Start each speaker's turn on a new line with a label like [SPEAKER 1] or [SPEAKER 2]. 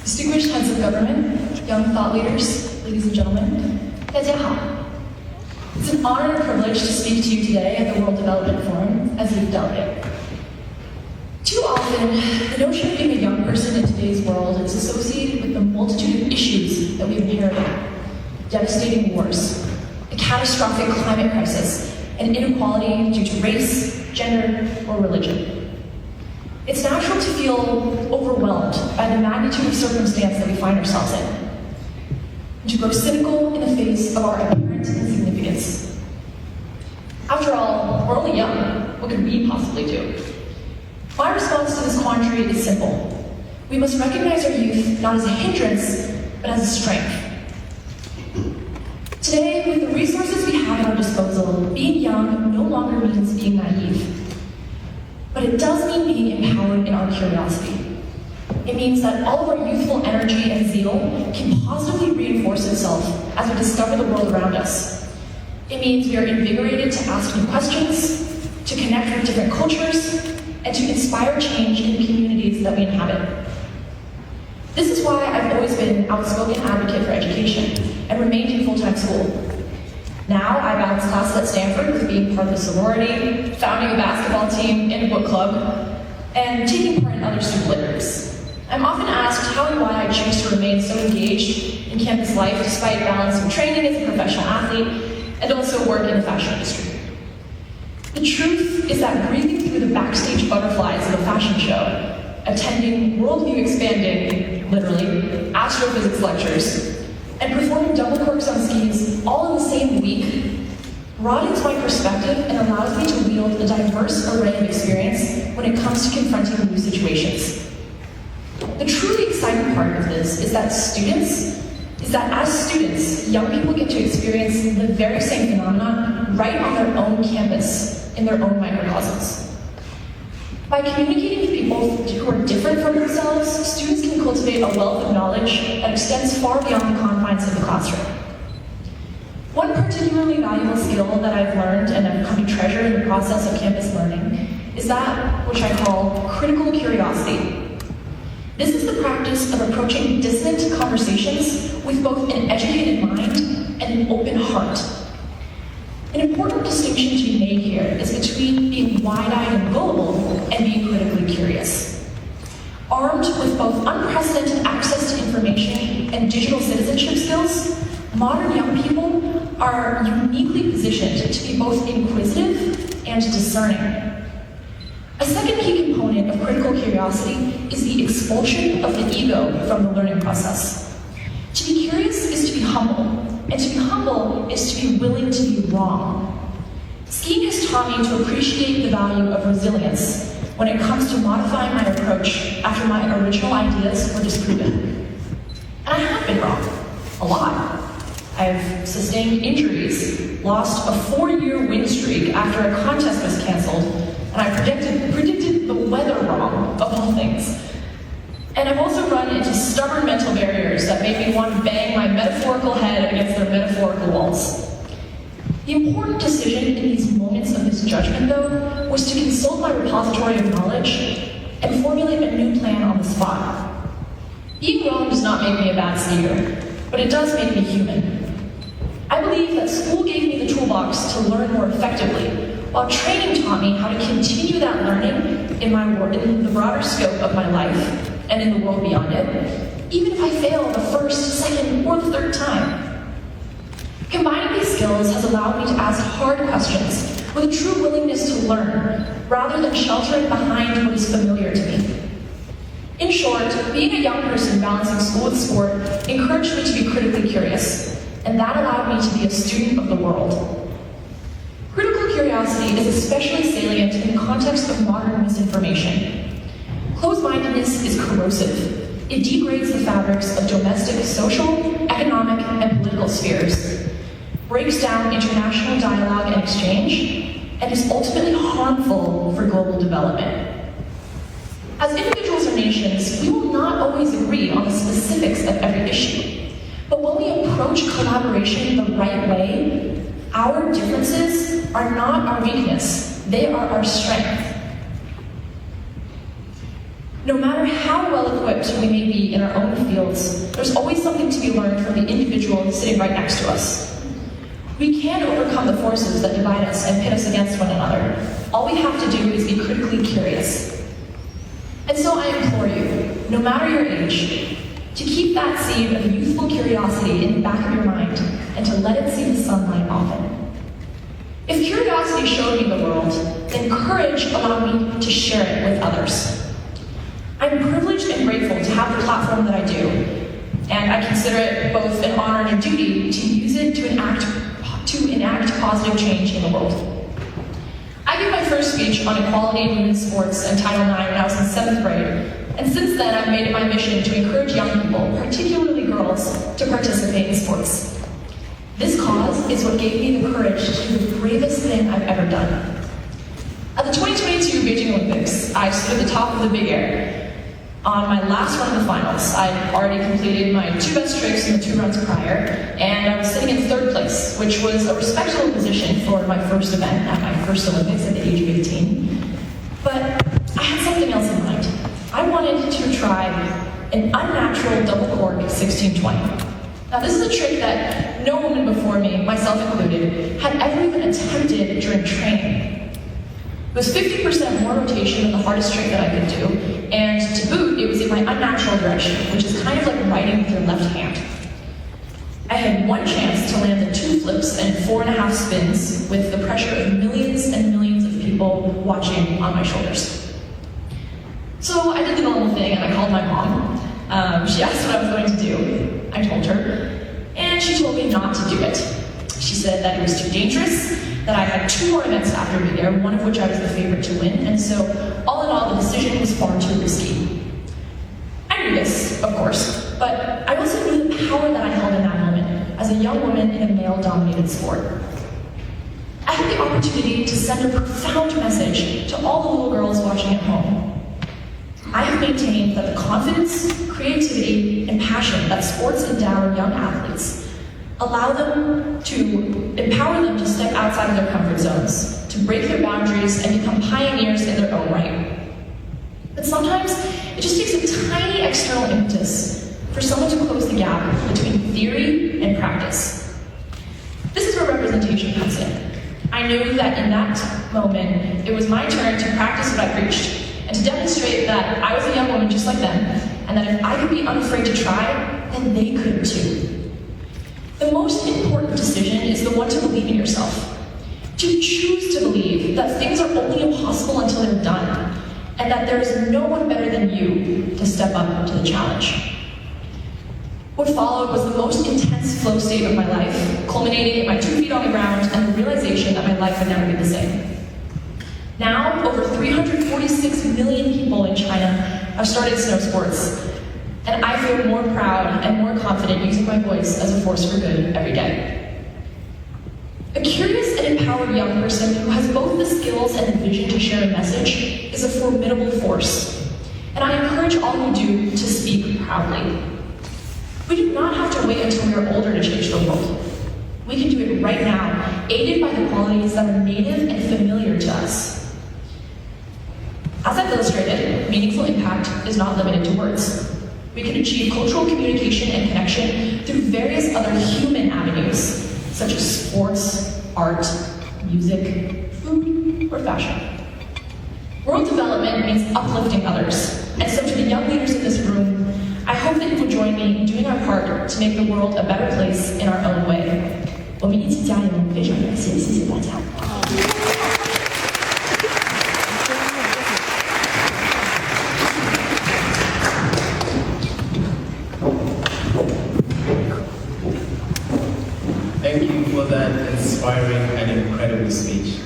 [SPEAKER 1] Distinguished heads of government, young thought leaders, ladies and gentlemen, 大家好. It's an honor and a privilege to speak to you today at the World Development Forum as youth delegate. Too often, the notion of being a young person in today's world is associated with the multitude of issues that we've inherited. Devastating wars, a catastrophic climate crisis, and inequality due to race, gender, or religion. It's natural to feel overwhelmed by the magnitude of circumstance that we find ourselves in, and to grow cynical in the face of our apparent insignificance. After all, we're only young. What could we possibly do? My response to this quandary is simple. We must recognize our youth not as a hindrance, but as a strength. Today, with the resources we have at our disposal, being young no longer means being naive. But it does mean being empowered in our curiosity. It means that all of our youthful energy and zeal can positively reinforce itself as we discover the world around us. It means we are invigorated to ask new questions, to connect with different cultures, and to inspire change in the communities that we inhabit. This is why I've always been an outspoken advocate for education and remained in full-time school. Now I balance classes at Stanford with being part of a sorority, founding a basketball team and a book club, and taking part in other student lit groups. I'm often asked how and why I choose to remain so engaged in campus life despite balancing training as a professional athlete and also work in the fashion industry. The truth is that breathing through the backstage butterflies of a fashion show, attending worldview expanding, literally, astrophysics lectures, and performing double corks on skis all in the same week broadens my perspective and allows me to wield a diverse array of experience when it comes to confronting new situations. The truly exciting part of this is that as students, young people get to experience the very same phenomenon right on their own campus, in their own microcosms. By communicating with people who are different from themselves, students can cultivate a wealth of knowledge that extends far beyond the confines of the classroom. One particularly valuable skill that I've learned and have come to treasure in the process of campus learning is that which I call critical curiosity. This is the practice of approaching dissonant conversations with both an educated mind and an open heart. An important distinction to be made here is between being wide-eyed and gullible and being critically curious. Armed with both unprecedented access to information and digital citizenship skills, modern young people are uniquely positioned to be both inquisitive and discerning. A second key component of critical curiosity is the expulsion of the ego from the learning process. To be curious is to be humble. And to be humble is to be willing to be wrong. Skiing has taught me to appreciate the value of resilience when it comes to modifying my approach after my original ideas were disproven. And I have been wrong, a lot. I've sustained injuries, lost a 4-year win streak after a contest was canceled, and I predicted the weather wrong, of all things. And I've also run into stubborn mental barriers that made me want to bang my metaphorical head against their metaphorical walls. The important decision in these moments of misjudgment, though, was to consult my repository of knowledge and formulate a new plan on the spot. Being wrong does not make me a bad skier, but it does make me human. I believe that school gave me the toolbox to learn more effectively, while training taught me how to continue that learning in the broader scope of my life and in the world beyond it, even if I fail the first, second, or the third time. Combining these skills has allowed me to ask hard questions with a true willingness to learn, rather than sheltering behind what is familiar to me. In short, being a young person balancing school with sport encouraged me to be critically curious, and that allowed me to be a student of the world. Critical curiosity is especially salient in the context of modern misinformation. Closed-mindedness is corrosive. It degrades the fabrics of domestic, social, economic, and political spheres, breaks down international dialogue and exchange, and is ultimately harmful for global development. As individuals or nations, we will not always agree on the specifics of every issue, but when we approach collaboration the right way, our differences are not our weakness, they are our strength. No matter how well equipped we may be in our own field fields, there's always something to be learned from the individual sitting right next to us. We can overcome the forces that divide us and pit us against one another. All we have to do is be critically curious. And so I implore you, no matter your age, to keep that seed of youthful curiosity in the back of your mind and to let it see the sunlight often. If curiosity showed me the world, then courage allowed me to share it with others. I'm privileged and grateful to have the platform that I do, and I consider it both an honor and a duty to use it to enact positive change in the world. I gave my first speech on equality in women's sports and Title IX when I was in 7th grade, and since then I've made it my mission to encourage young people, particularly girls, to participate in sports. This cause is what gave me the courage to do the bravest thing I've ever done. At the 2022 Beijing Olympics, I stood at the top of the big air. On my last run of the finals, I'd already completed my 2 best tricks in the 2 runs prior, and I was sitting in 3rd place, which was a respectable position for my first event at my first Olympics at the age of 18. But I had something else in mind. I wanted to try an unnatural double cork 1620. Now this is a trick that no woman before me, myself included, had ever even attempted during training. It was 50% more rotation than the hardest trick that I could do, and to boot, it was in my unnatural direction, which is kind of like writing with your left hand. I had one chance to land the 2 flips and 4.5 spins with the pressure of millions and millions of people watching on my shoulders. So I did the normal thing and I called my mom. She asked what I was going to do. I told her, and she told me not to do it. She said that it was too dangerous, that I had 2 more events after me there, one of which I was the favorite to win, and so all in all, the decision was far too risky. I knew this, of course, but I also knew the power that I held in that moment as a young woman in a male-dominated sport. I had the opportunity to send a profound message to all the little girls watching at home. I have maintained that the confidence, creativity, and passion that sports endow young athletes empower them to step outside of their comfort zones, to break their boundaries and become pioneers in their own right. But sometimes it just takes a tiny external impetus for someone to close the gap between theory and practice. This is where representation comes in. I knew that in that moment, it was my turn to practice what I preached and to demonstrate that I was a young woman just like them, and that if I could be unafraid to try, then they could too. The most important decision is the one to believe in yourself. To choose to believe that things are only impossible until they're done, and that there is no one better than you to step up to the challenge. What followed was the most intense flow state of my life, culminating in my 2 feet on the ground and the realization that my life would never be the same. Now, over 346 million people in China have started snow sports, and I feel more proud and more confident using my voice as a force for good every day. A curious and empowered young person who has both the skills and the vision to share a message is a formidable force, and I encourage all you do to speak proudly. We do not have to wait until we are older to change the world. We can do it right now, aided by the qualities that are native and familiar to us. As I've illustrated, meaningful impact is not limited to words. We can achieve cultural communication and connection through various other human avenues, such as sports, art, music, food, or fashion. World development means uplifting others, and so to the young leaders in this room, I hope that you will join me in doing our part to make the world a better place in our own way. 我们一起加油，非常感谢，谢谢大家。
[SPEAKER 2] Thank you for that inspiring and incredible speech.